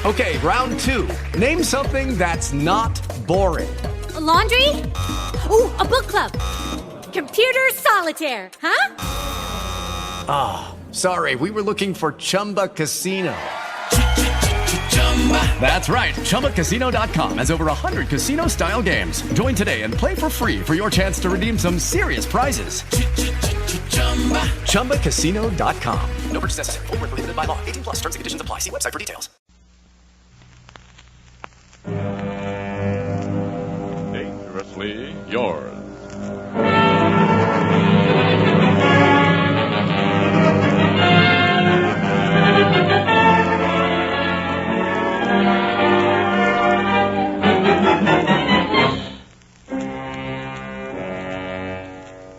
Okay, round 2. Name something that's not boring. A laundry? Ooh, a book club. Computer solitaire, huh? Sorry, we were looking for Chumba Casino. That's right. ChumbaCasino.com has over 100 casino-style games. Join today and play for free for your chance to redeem some serious prizes. ChumbaCasino.com. No purchase necessary. Void where prohibited by law. 18 plus. Terms and conditions apply. See website for details. Dangerously yours.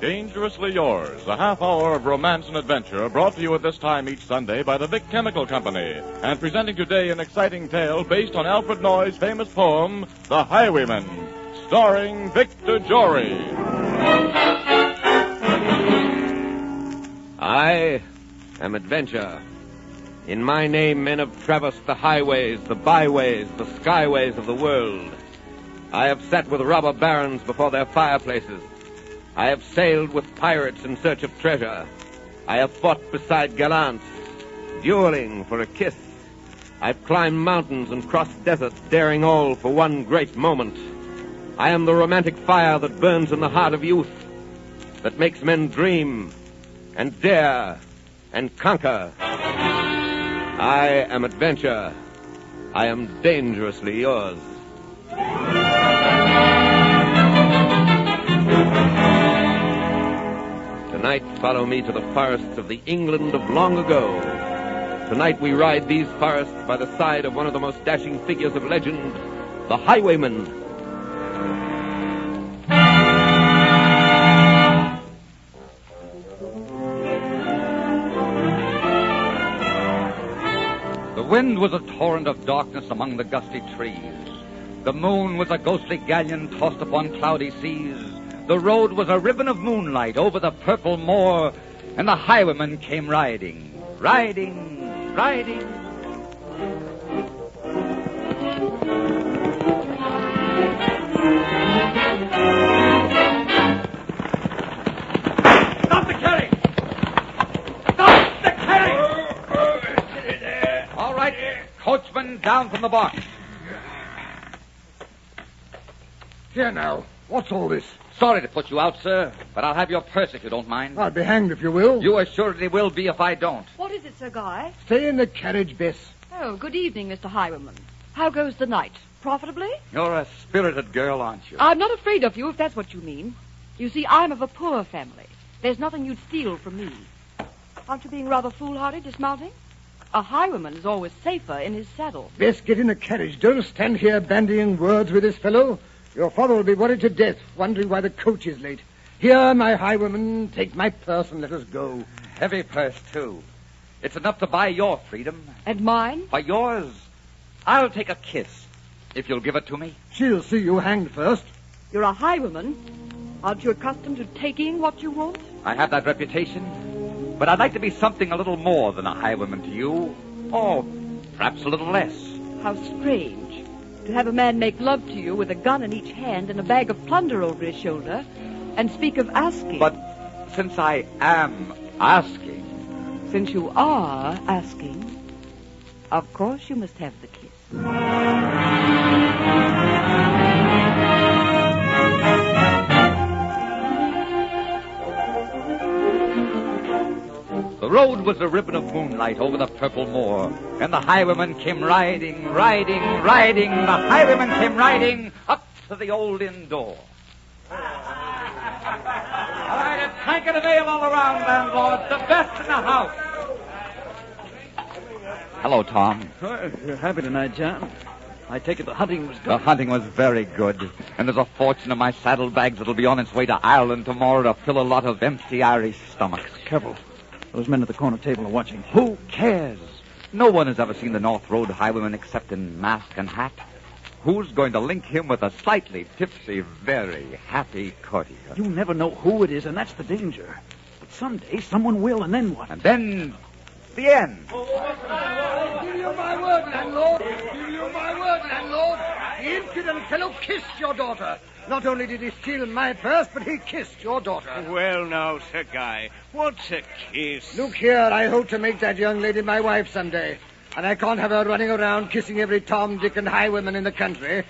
Dangerously Yours, a half hour of romance and adventure brought to you at this time each Sunday by the Vic Chemical Company, and presenting today an exciting tale based on Alfred Noy's famous poem, The Highwayman, starring Victor Jory. I am Adventure. In my name, men have traversed the highways, the byways, the skyways of the world. I have sat with robber barons before their fireplaces. I have sailed with pirates in search of treasure. I have fought beside gallants, dueling for a kiss. I've climbed mountains and crossed deserts, daring all for one great moment. I am the romantic fire that burns in the heart of youth, that makes men dream and dare and conquer. I am Adventure. I am dangerously yours. Tonight, follow me to the forests of the England of long ago. Tonight we ride these forests by the side of one of the most dashing figures of legend, the Highwayman. The wind was a torrent of darkness among the gusty trees. The moon was a ghostly galleon tossed upon cloudy seas. The road was a ribbon of moonlight over the purple moor, and the highwayman came riding, riding, riding. Stop the carriage! Stop the carriage! All right, coachman, down from the box. Here now, what's all this? Sorry to put you out, sir, but I'll have your purse if you don't mind. I'll be hanged if you will. You assuredly will be if I don't. What is it, Sir Guy? Stay in the carriage, Bess. Oh, good evening, Mr. Highwayman. How goes the night? Profitably? You're a spirited girl, aren't you? I'm not afraid of you, if that's what you mean. You see, I'm of a poor family. There's nothing you'd steal from me. Aren't you being rather foolhardy dismounting? A highwayman is always safer in his saddle. Bess, get in the carriage. Don't stand here bandying words with this fellow. Your father will be worried to death, wondering why the coach is late. Here, my highwayman, take my purse and let us go. Heavy purse, too. It's enough to buy your freedom. And mine? By yours, I'll take a kiss, if you'll give it to me. She'll see you hanged first. You're a highwayman. Aren't you accustomed to taking what you want? I have that reputation, but I'd like to be something a little more than a highwayman to you, or perhaps a little less. How strange. To have a man make love to you with a gun in each hand and a bag of plunder over his shoulder and speak of asking. But since I am asking... Since you are asking, of course you must have the kiss. The road was a ribbon of moonlight over the purple moor, and the highwayman came riding, riding, riding. The highwayman came riding up to the old inn door. All right, a tankard of ale all around, landlord. The best in the house. Hello, Tom. You're happy tonight, John. I take it the hunting was good. The hunting was very good, and there's a fortune in my saddlebags that'll be on its way to Ireland tomorrow to fill a lot of empty Irish stomachs. Careful. Those men at the corner table are watching. Who cares? No one has ever seen the North Road highwayman except in mask and hat. Who's going to link him with a slightly tipsy, very happy courtier? You never know who it is, and that's the danger. But someday someone will, and then what? And then the end. Give you my word, landlord. Give you my word, landlord. The impudent fellow kissed your daughter. Not only did he steal my purse, but he kissed your daughter. Well, now, Sir Guy, what's a kiss? Look here, I hope to make that young lady my wife someday. And I can't have her running around kissing every Tom, Dick, and highwayman in the country.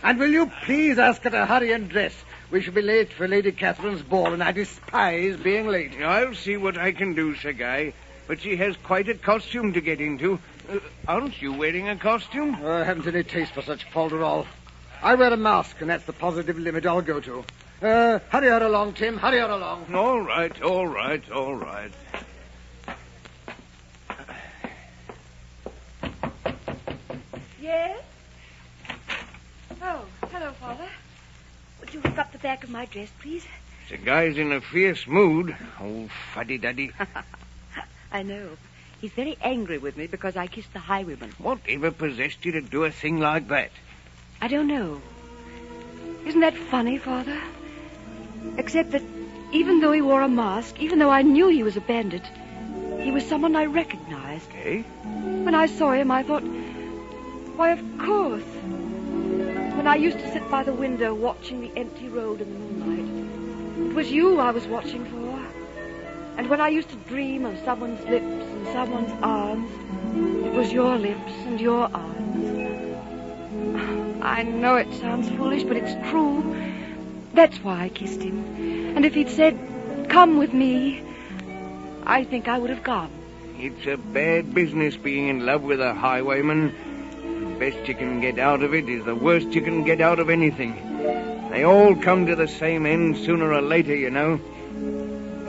And will you please ask her to hurry and dress? We shall be late for Lady Catherine's ball, and I despise being late. I'll see what I can do, Sir Guy. But she has quite a costume to get into. Aren't you wearing a costume? I haven't any taste for such falderall. I wear a mask, and that's the positive limit I'll go to. Hurry her along, Tim. Hurry her along. All right, all right, all right. Yes? Oh, hello, Father. Would you hook up the back of my dress, please? Sir Guy's in a fierce mood. Oh, fuddy-duddy. I know. He's very angry with me because I kissed the highwayman. Whatever possessed you to do a thing like that? I don't know. Isn't that funny, Father? Except that even though he wore a mask, even though I knew he was a bandit, he was someone I recognized. Eh? When I saw him, I thought, why, of course. When I used to sit by the window watching the empty road in the moonlight, it was you I was watching for. And when I used to dream of someone's lips and someone's arms, it was your lips and your arms. I know it sounds foolish, but it's true. That's why I kissed him. And if he'd said, come with me, I think I would have gone. It's a bad business being in love with a highwayman. The best you can get out of it is the worst you can get out of anything. They all come to the same end sooner or later, you know.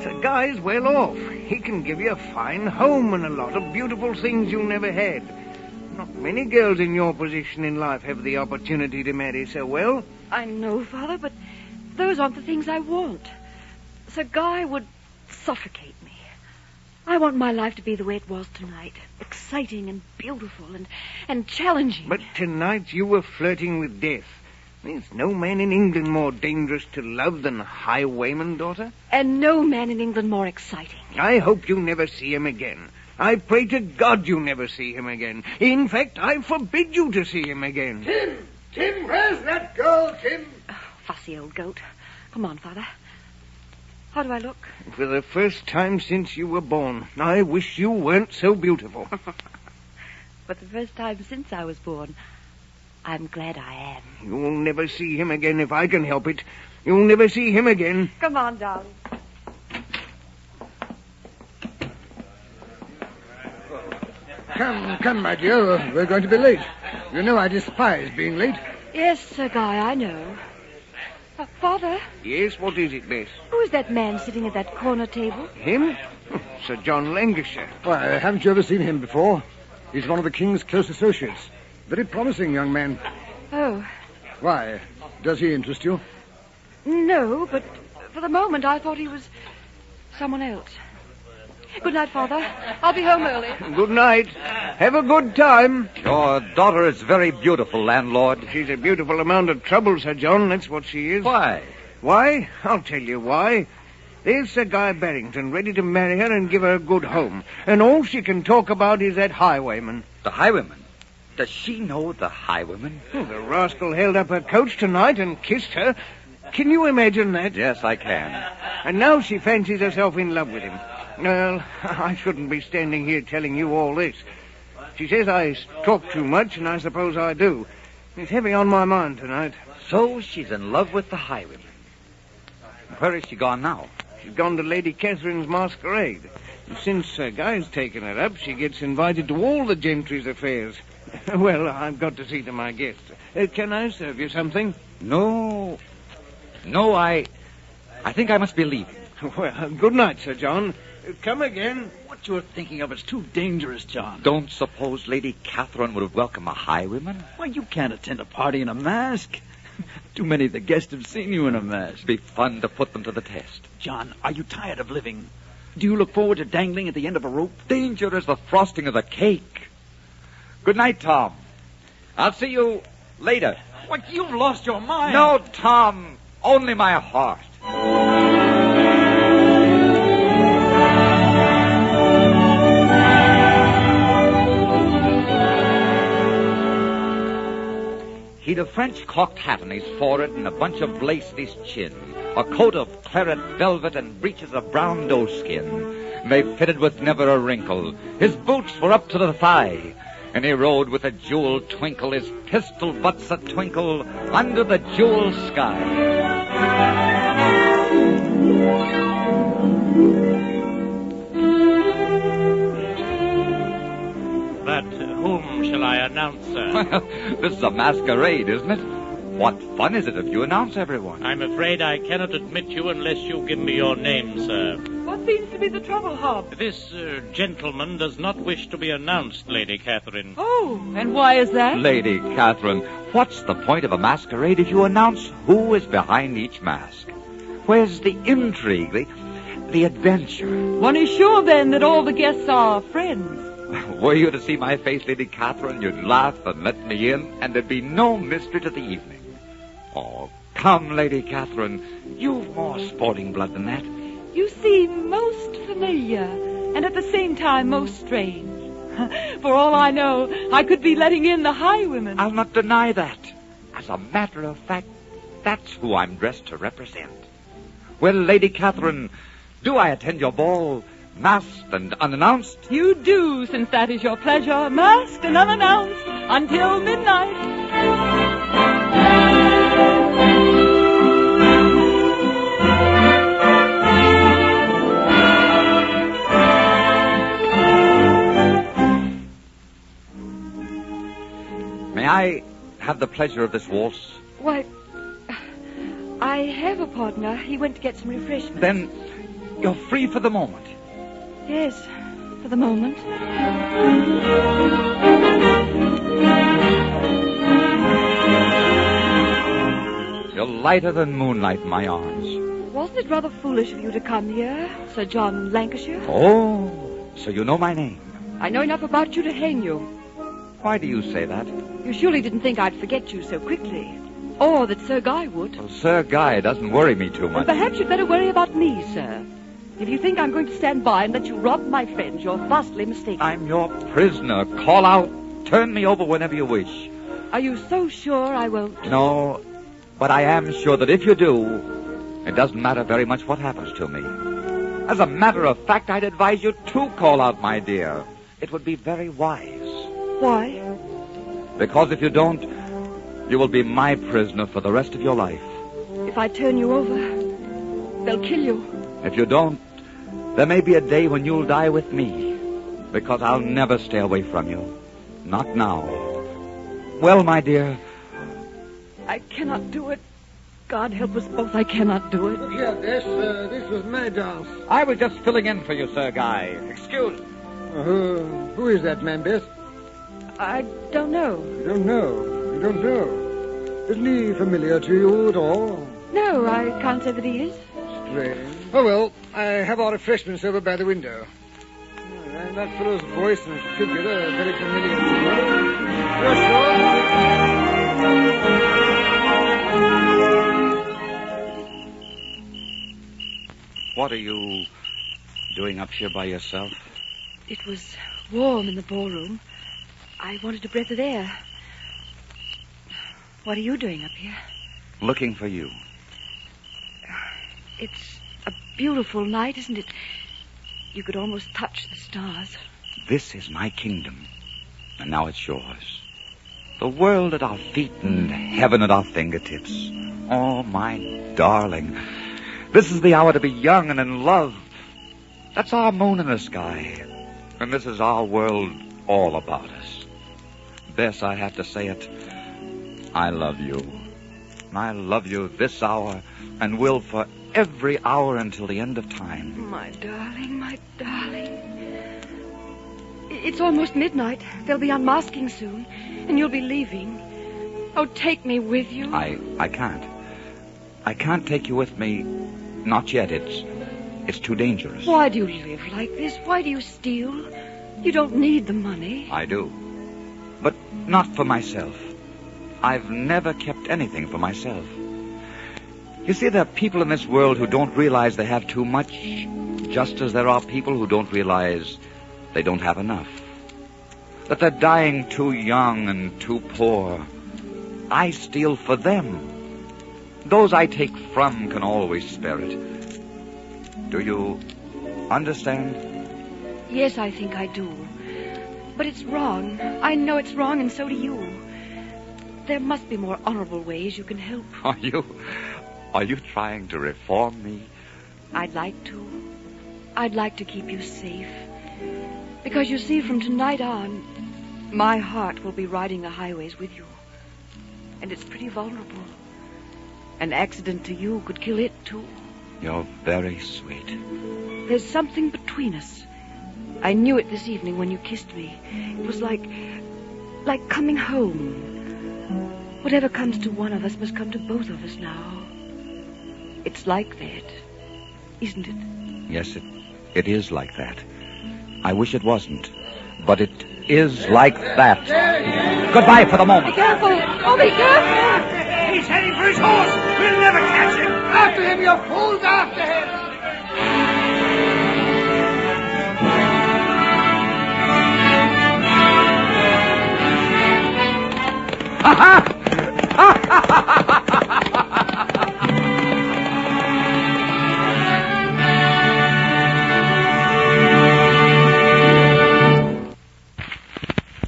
Sir Guy's well off. He can give you a fine home and a lot of beautiful things you never had. Not many girls in your position in life have the opportunity to marry so well. I know, Father, but those aren't the things I want. Sir Guy would suffocate me. I want my life to be the way it was tonight. Exciting and beautiful and challenging. But tonight you were flirting with death. There's no man in England more dangerous to love than a highwayman, daughter. And no man in England more exciting. I hope you never see him again. I pray to God you never see him again. In fact, I forbid you to see him again. Tim, where's that girl, Tim? Oh, fussy old goat. Come on, Father. How do I look? For the first time since you were born, I wish you weren't so beautiful. For the first time since I was born, I'm glad I am. You'll never see him again if I can help it. You'll never see him again. Come on, darling. Come, my dear. We're going to be late. You know I despise being late. Yes, Sir Guy, I know. Father, Yes, what is it, Bess? who is that man sitting at that corner table? Him? Sir John Lancashire. Why, haven't you ever seen him before? He's one of the King's close associates. Very promising young man. Oh, Why? Does he interest you? no, but for the moment I thought he was someone else. Good night, Father. I'll be home early. Good night. Have a good time. Your daughter is very beautiful, landlord. She's a beautiful amount of trouble, Sir John. That's what she is. Why? Why? I'll tell you why. There's Sir Guy Barrington ready to marry her and give her a good home. And all she can talk about is that highwayman. The highwayman? Does she know the highwayman? The rascal held up her coach tonight and kissed her. Can you imagine that? Yes, I can. And now she fancies herself in love with him. Well, I shouldn't be standing here telling you all this. She says I talk too much, and I suppose I do. It's heavy on my mind tonight. So she's in love with the highwayman. Where is she gone now? She's gone to Lady Catherine's masquerade. And since Sir Guy's taken her up, she gets invited to all the gentry's affairs. Well, I've got to see to my guests. Can I serve you something? No, I think I must be leaving. Well, good night, Sir John. Come again. What you're thinking of is too dangerous, John. Don't suppose Lady Catherine would welcome a highwayman? Why, you can't attend a party in a mask. Too many of the guests have seen you in a mask. It'd be fun to put them to the test. John, are you tired of living? Do you look forward to dangling at the end of a rope? Danger is the frosting of the cake. Good night, Tom. I'll see you later. What, you've lost your mind. No, Tom. Only my heart. He'd a French cocked hat on his forehead and a bunch of lace at his chin, a coat of claret velvet and breeches of brown doeskin. They fitted with never a wrinkle. His boots were up to the thigh, and he rode with a jewel twinkle, his pistol butts a twinkle under the jewel sky. Whom shall I announce, sir? This is a masquerade, isn't it? What fun is it if you announce everyone? I'm afraid I cannot admit you unless you give me your name, sir. What seems to be the trouble, Hob? This gentleman does not wish to be announced, Lady Catherine. Oh, and why is that? Lady Catherine, what's the point of a masquerade if you announce who is behind each mask? Where's the intrigue, the adventure? One is sure, then, that all the guests are friends. Were you to see my face, Lady Catherine, you'd laugh and let me in, and there'd be no mystery to the evening. Oh, come, Lady Catherine. You've more sporting blood than that. You seem most familiar, and at the same time most strange. For all I know, I could be letting in the Highwayman. I'll not deny that. As a matter of fact, that's who I'm dressed to represent. Well, Lady Catherine, do I attend your ball masked and unannounced? You do, since that is your pleasure, masked and unannounced, until midnight. May I have the pleasure of this waltz? Why, I have a partner. He went to get some refreshments. Then you're free for the moment. Yes, for the moment. You're lighter than moonlight in my arms. Wasn't it rather foolish of you to come here, Sir John Lancashire? Oh, so you know my name. I know enough about you to hang you. Why do you say that? You surely didn't think I'd forget you so quickly. Or that Sir Guy would. Well, Sir Guy doesn't worry me too much. And perhaps you'd better worry about me, sir. If you think I'm going to stand by and let you rob my friends, you're vastly mistaken. I'm your prisoner. Call out. Turn me over whenever you wish. Are you so sure I won't? No, but I am sure that if you do, it doesn't matter very much what happens to me. As a matter of fact, I'd advise you to call out, my dear. It would be very wise. Why? Because if you don't, you will be my prisoner for the rest of your life. If I turn you over, they'll kill you. If you don't, there may be a day when you'll die with me, because I'll never stay away from you. Not now. Well, my dear. I cannot do it. God help us both, I cannot do it. Look here, this was my dance. I was just filling in for you, Sir Guy. Excuse me. Who is that man, Bess? I don't know. You don't know. You don't know. Isn't he familiar to you at all? No, I can't say that he is. Strange. Oh, well, I have our refreshments over by the window. And that fellow's voice and figure are very familiar to me. You're sure? What are you doing up here by yourself? It was warm in the ballroom. I wanted a breath of air. What are you doing up here? Looking for you. It's a beautiful night, isn't it? You could almost touch the stars. This is my kingdom, and now it's yours. The world at our feet and heaven at our fingertips. Oh, my darling. This is the hour to be young and in love. That's our moon in the sky. And this is our world all about us. Bess, I have to say it. I love you. I love you this hour and will for every hour until the end of time. My darling, my darling. It's almost midnight. They'll be unmasking soon, and you'll be leaving. Oh, take me with you. I can't. I can't take you with me. Not yet. It's too dangerous. Why do you live like this? Why do you steal? You don't need the money. I do. But not for myself. I've never kept anything for myself. You see, there are people in this world who don't realize they have too much, just as there are people who don't realize they don't have enough. That they're dying too young and too poor. I steal for them. Those I take from can always spare it. Do you understand? Yes, I think I do. But it's wrong. I know it's wrong, and so do you. There must be more honorable ways you can help. Are you trying to reform me? I'd like to. I'd like to keep you safe. Because you see, from tonight on, my heart will be riding the highways with you. And it's pretty vulnerable. An accident to you could kill it, too. You're very sweet. There's something between us. I knew it this evening when you kissed me. It was like coming home. Whatever comes to one of us must come to both of us now. It's like that, isn't it? Yes, it is like that. I wish it wasn't, but it is like that. Goodbye for the moment. Be careful! Oh, be careful! He's heading for his horse. We'll never catch him. After him, you fools, after him.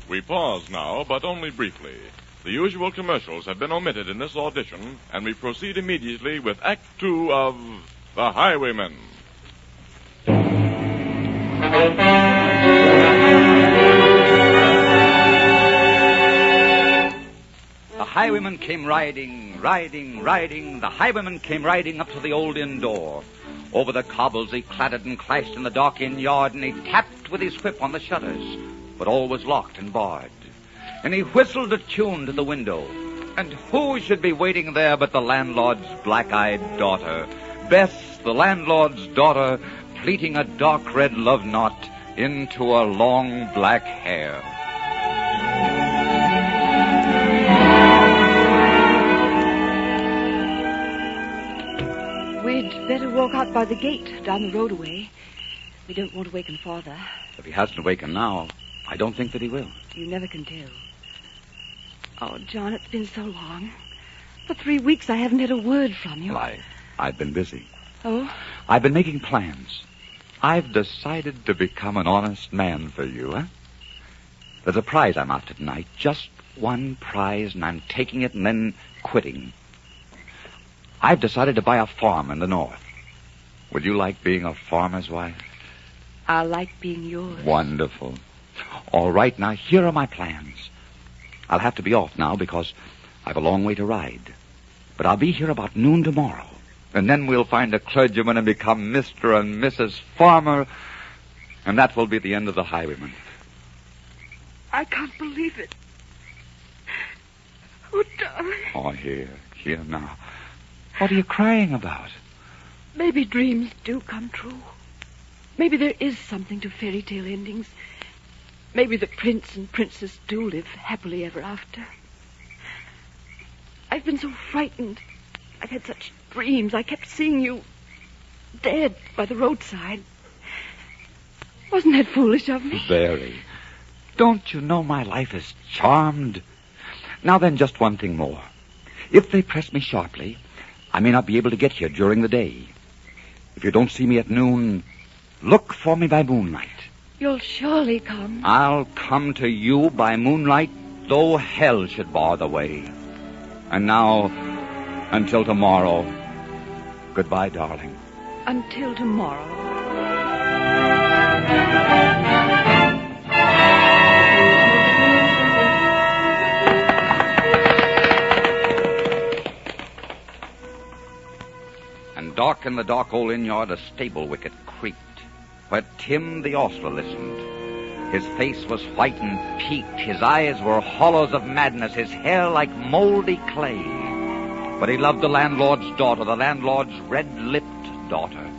We pause now, but only briefly. The usual commercials have been omitted in this audition, and we proceed immediately with Act 2 of The Highwayman. The highwayman came riding. The highwayman came riding up to the old inn door. Over the cobbles he clattered and clashed in the dark inn yard, and he tapped with his whip on the shutters, but all was locked and barred. And he whistled a tune to the window. And who should be waiting there but the landlord's black-eyed daughter, Bess, the landlord's daughter, pleating a dark red love knot into her long black hair. We'd better walk out by the gate, down the road away. We don't want to waken Father. If he hasn't awakened now, I don't think that he will. You never can tell. Oh, John, it's been so long. For 3 weeks I haven't had a word from you. Well, I've been busy. Oh? I've been making plans. I've decided to become an honest man for you, huh? There's a prize I'm after tonight. Just one prize, and I'm taking it and then quitting. I've decided to buy a farm in the north. Would you like being a farmer's wife? I like being yours. Wonderful. All right, now, here are my plans. I'll have to be off now because I've a long way to ride. But I'll be here about noon tomorrow. And then we'll find a clergyman and become Mr. and Mrs. Farmer. And that will be the end of the highwayman. I can't believe it. Oh, darling. Oh, here now. What are you crying about? Maybe dreams do come true. Maybe there is something to fairy tale endings. Maybe the prince and princess do live happily ever after. I've been so frightened. I've had such dreams. I kept seeing you dead by the roadside. Wasn't that foolish of me? Very. Don't you know my life is charmed? Now then, just one thing more. If they press me sharply, I may not be able to get here during the day. If you don't see me at noon, look for me by moonlight. You'll surely come. I'll come to you by moonlight, though hell should bar the way. And now, until tomorrow, goodbye, darling. Until tomorrow. And dark in the dark old inn yard, a stable wicket creaked, where Tim the ostler listened. His face was white and peaked, his eyes were hollows of madness, his hair like moldy clay. But he loved the landlord's daughter, the landlord's red-lipped daughter.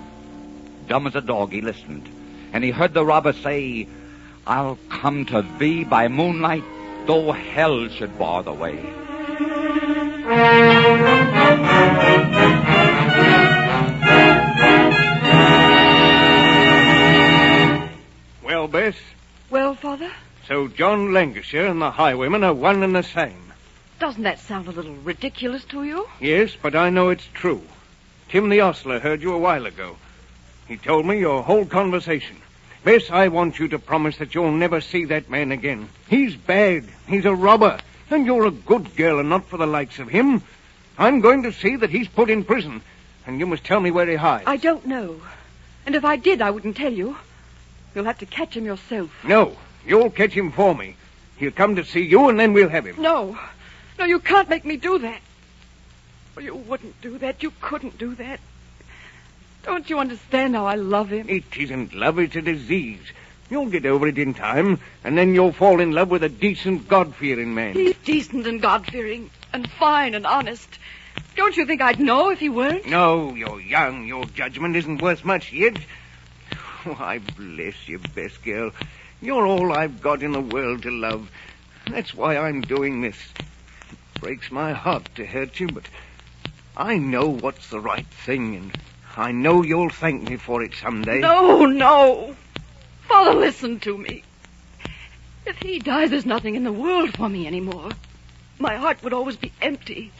Dumb as a dog, he listened, and he heard the robber say, I'll come to thee by moonlight, though hell should bar the way. Well, Bess? Well, Father? So John Lancashire and the highwayman are one and the same. Doesn't that sound a little ridiculous to you? Yes, but I know it's true. Tim the ostler heard you a while ago. He told me your whole conversation. Bess, I want you to promise that you'll never see that man again. He's bad. He's a robber. And you're a good girl and not for the likes of him. I'm going to see that he's put in prison. And you must tell me where he hides. I don't know. And if I did, I wouldn't tell you. You'll have to catch him yourself. No, you'll catch him for me. He'll come to see you and then we'll have him. No. No, you can't make me do that. Well, you wouldn't do that. You couldn't do that. Don't you understand how I love him? It isn't love, it's a disease. You'll get over it in time, and then you'll fall in love with a decent, God-fearing man. He's decent and God-fearing and fine and honest. Don't you think I'd know if he weren't? No, you're young. Your judgment isn't worth much yet. Why, bless you, Bess girl. You're all I've got in the world to love. That's why I'm doing this. It breaks my heart to hurt you, but I know what's the right thing, and I know you'll thank me for it someday. No, no. Father, listen to me. If he dies, there's nothing in the world for me anymore. My heart would always be empty.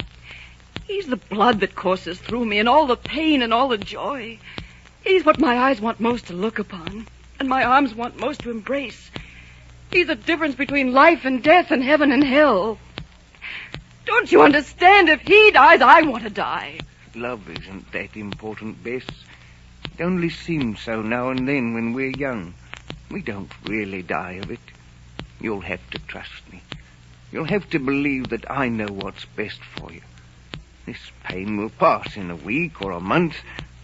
He's the blood that courses through me, and all the pain and all the joy. He's what my eyes want most to look upon, and my arms want most to embrace. He's the difference between life and death and heaven and hell. Don't you understand? If he dies, I want to die. Love isn't that important, Bess. It only seems so now and then when we're young. We don't really die of it. You'll have to trust me. You'll have to believe that I know what's best for you. This pain will pass in a week or a month.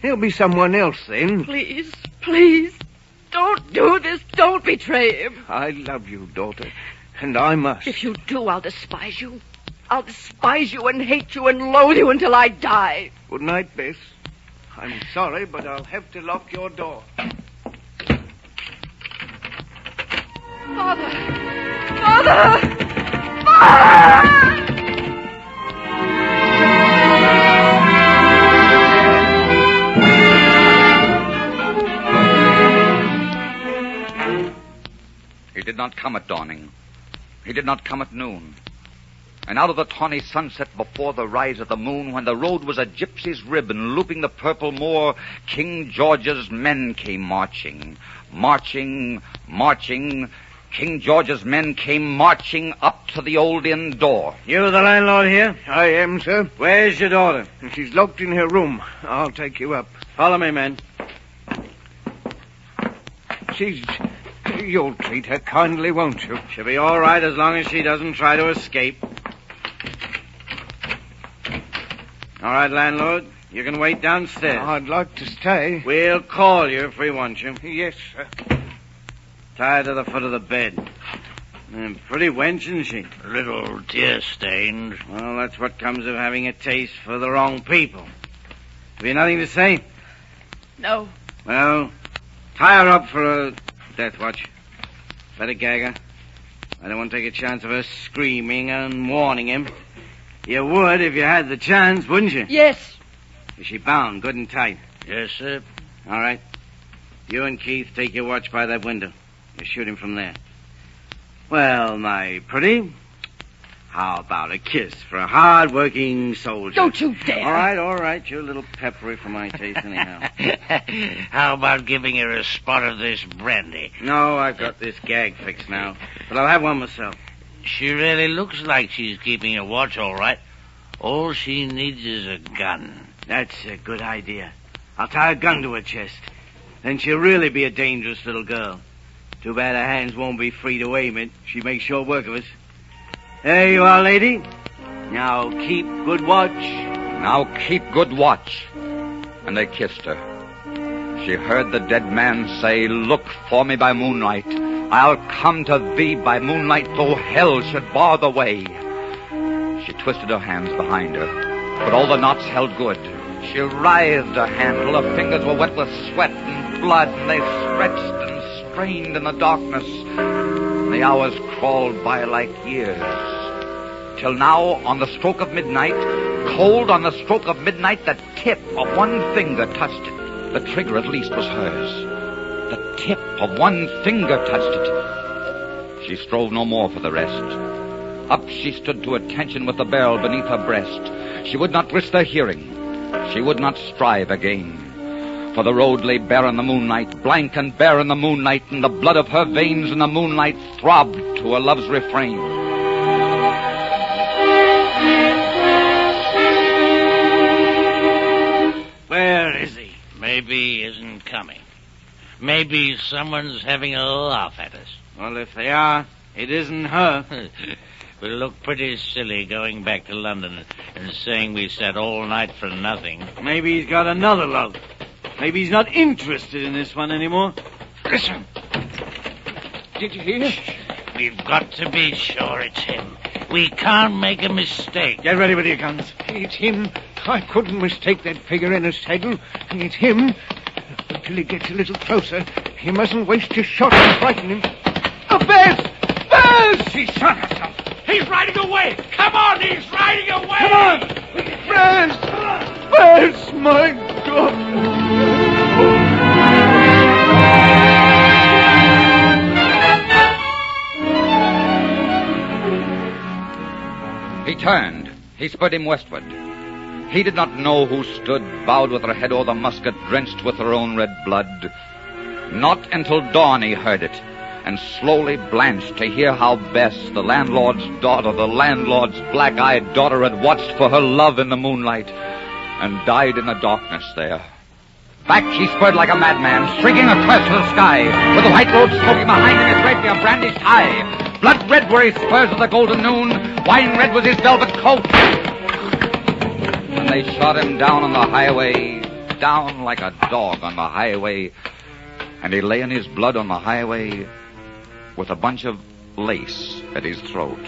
There'll be someone else then. Please, please, don't do this. Don't betray him. I love you, daughter, and I must. If you do, I'll despise you. I'll despise you and hate you and loathe you until I die. Good night, Bess. I'm sorry, but I'll have to lock your door. Father! Father! Father! He did not come at dawning. He did not come at noon. And out of the tawny sunset before the rise of the moon, when the road was a gypsy's ribbon looping the purple moor, King George's men came marching, marching, marching. King George's men came marching up to the old inn door. You the landlord here? I am, sir. Where's your daughter? She's locked in her room. I'll take you up. Follow me, men. You'll treat her kindly, won't you? She'll be all right as long as she doesn't try to escape. All right, landlord. You can wait downstairs. I'd like to stay. We'll call you if we want you. Yes, sir. Tie her to the foot of the bed. Pretty wench, isn't she? A little tear-stained. Well, that's what comes of having a taste for the wrong people. Have you nothing to say? No. Well, tie her up for a death watch. Better gag her. I don't want to take a chance of her screaming and warning him. You would if you had the chance, wouldn't you? Yes. Is she bound, good and tight? Yes, sir. All right. You and Keith take your watch by that window. You shoot him from there. Well, my pretty, how about a kiss for a hard-working soldier? Don't you dare. All right. You're a little peppery for my taste anyhow. How about giving her a spot of this brandy? No, I've got this gag fixed now. But I'll have one myself. She really looks like she's keeping a watch all right. All she needs is a gun. That's a good idea. I'll tie a gun to her chest. Then she'll really be a dangerous little girl. Too bad her hands won't be free to aim it. She makes short work of us. There you are, lady. Now keep good watch. Now keep good watch. And they kissed her. She heard the dead man say, "Look for me by moonlight. I'll come to thee by moonlight, though hell should bar the way." She twisted her hands behind her, but all the knots held good. She writhed her hand till her fingers were wet with sweat and blood, and they stretched and strained in the darkness. And the hours crawled by like years. Till now, on the stroke of midnight, cold on the stroke of midnight, the tip of one finger touched it. The trigger, at least, was hers. The tip of one finger touched it. She strove no more for the rest. Up she stood to attention with the barrel beneath her breast. She would not risk their hearing. She would not strive again. For the road lay bare in the moonlight, blank and bare in the moonlight, and the blood of her veins in the moonlight throbbed to a love's refrain. Where is he? Maybe he isn't coming. Maybe someone's having a laugh at us. Well, if they are, it isn't her. We'll look pretty silly going back to London and saying we sat all night for nothing. Maybe he's got another love. Maybe he's not interested in this one anymore. Listen. Did you hear? We've got to be sure it's him. We can't make a mistake. Get ready with your guns. It's him. I couldn't mistake that figure in a saddle. It's him. Until he gets a little closer, he mustn't waste his shot and frighten him. Oh, Bess! Bess! She shot herself. He's riding away! Come on, he's riding away! Come on! Bess! Bess, my God! He turned. He spurred him westward. He did not know who stood, bowed with her head o'er the musket, drenched with her own red blood. Not until dawn he heard it, and slowly blanched to hear how Bess, the landlord's daughter, the landlord's black-eyed daughter, had watched for her love in the moonlight, and died in the darkness there. Back he spurred like a madman, streaking across to the sky, with the white road smoking behind him, his rapier brandished high. Blood red were his spurs of the golden noon, wine red was his velvet coat. And they shot him down on the highway, down like a dog on the highway, and he lay in his blood on the highway with a bunch of lace at his throat.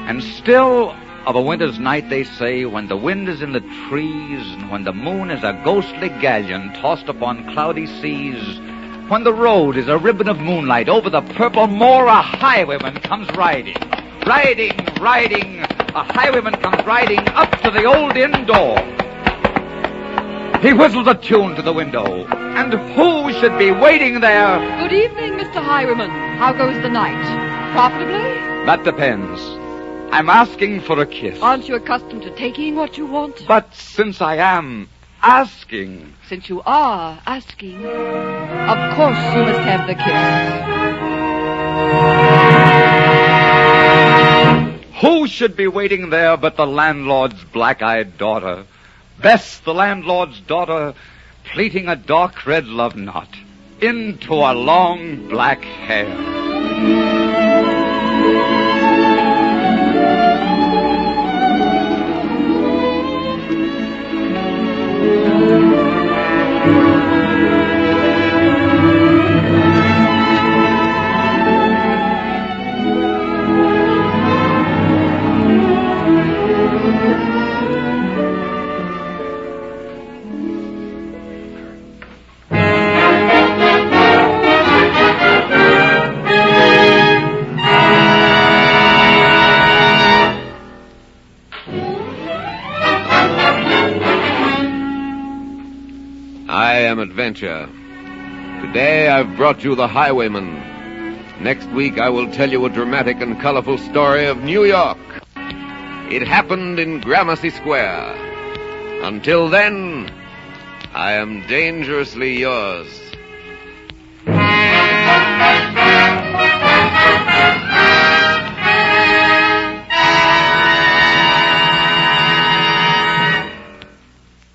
And still, of a winter's night, they say, when the wind is in the trees, and when the moon is a ghostly galleon tossed upon cloudy seas, when the road is a ribbon of moonlight over the purple moor, a highwayman comes riding. Riding, a highwayman comes riding up to the old inn door. He whistles a tune to the window, and who should be waiting there? Good evening, Mr. Highwayman. How goes the night? Profitably? That depends. I'm asking for a kiss. Aren't you accustomed to taking what you want? But since I am asking... Since you are asking, of course you must have the kiss. Who should be waiting there but the landlord's black-eyed daughter? Bess, the landlord's daughter, pleating a dark red love knot into a long black hair. Adventure. Today I've brought you the Highwayman. Next week I will tell you a dramatic and colorful story of New York. It happened in Gramercy Square. Until then, I am dangerously yours.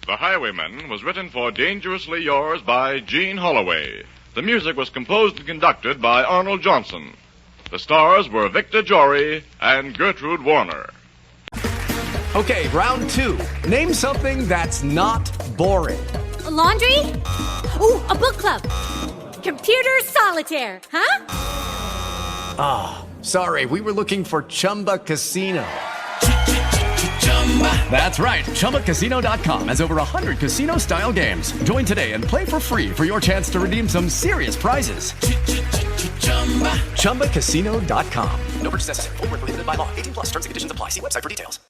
The Highwayman was written for Dangerously Yours by Gene Holloway. The music was composed and conducted by Arnold Johnson. The stars were Victor Jory and Gertrude Warner. Okay, round two. Name something that's not boring. A laundry? Ooh, a book club. Computer solitaire, huh? Ah, sorry, we were looking for Chumba Casino. That's right. ChumbaCasino.com has over 100 casino-style games. Join today and play for free for your chance to redeem some serious prizes. ChumbaCasino.com. No purchase necessary. Void where prohibited by law. 18+ terms and conditions apply. See website for details.